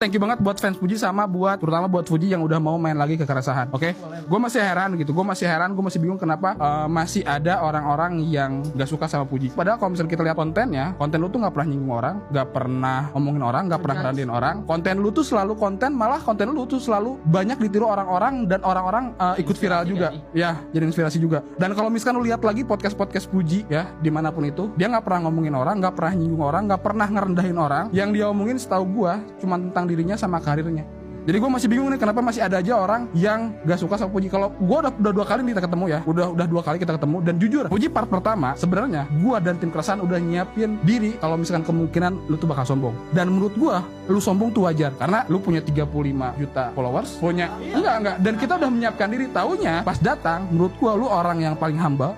Thank you banget buat fans Puji sama terutama buat Fuji yang udah mau main lagi ke keresahan. Oke? Gue masih heran gitu. Gue masih bingung kenapa masih ada orang-orang yang gak suka sama Puji. Padahal kalau misalnya kita lihat kontennya, konten lu tuh gak pernah nyinggung orang, gak pernah ngomongin orang, gak pernah ngerandain orang. Konten lu tuh selalu konten lu tuh selalu banyak ditiru orang-orang dan orang-orang ikut viral juga. Ya, jadi inspirasi juga. Dan kalau misalkan lu lihat lagi podcast Puji ya, dimanapun itu, dia gak pernah ngomongin orang, gak pernah nyinggung orang, gak pernah ngerendahin orang. Yang dia omongin setahu gue cuma tentang dirinya sama karirnya. Jadi gue masih bingung nih kenapa masih ada aja orang yang gak suka sama Puji. Kalau gue udah 2 kali kita ketemu ya, udah 2 kali kita ketemu, dan jujur Puji part pertama sebenarnya gue dan tim keresahan udah nyiapin diri kalau misalkan kemungkinan lu tuh bakal sombong. Dan menurut gue lu sombong tuh wajar karena lu punya 35 juta followers, punya enggak, dan kita udah menyiapkan diri. Taunya pas datang menurut gue lu orang yang paling humble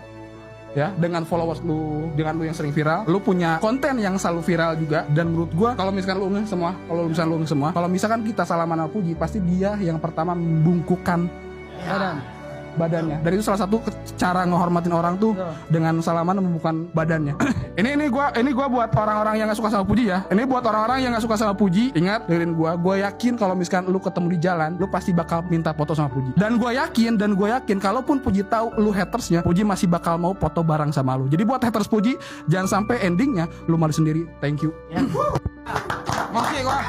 ya, dengan followers lu, dengan lu yang sering viral, lu punya konten yang selalu viral juga. Dan menurut gua kalau misalkan lu ngeh semua, kalau misalkan kita salaman sama Puji, pasti dia yang pertama membungkukkan badannya. Dan itu salah satu cara ngehormatin orang tuh dengan salaman membungkukkan badannya. ini gua buat orang-orang yang gak suka sama Puji ya. Ini buat orang-orang yang gak suka sama Puji, ingat dengerin gua yakin kalau misalkan lu ketemu di jalan, lu pasti bakal minta foto sama Puji. Dan gua yakin kalaupun Puji tahu lu hatersnya, Puji masih bakal mau foto bareng sama lu. Jadi buat haters Puji, jangan sampai endingnya lu malu sendiri. Thank you. Makasih gua.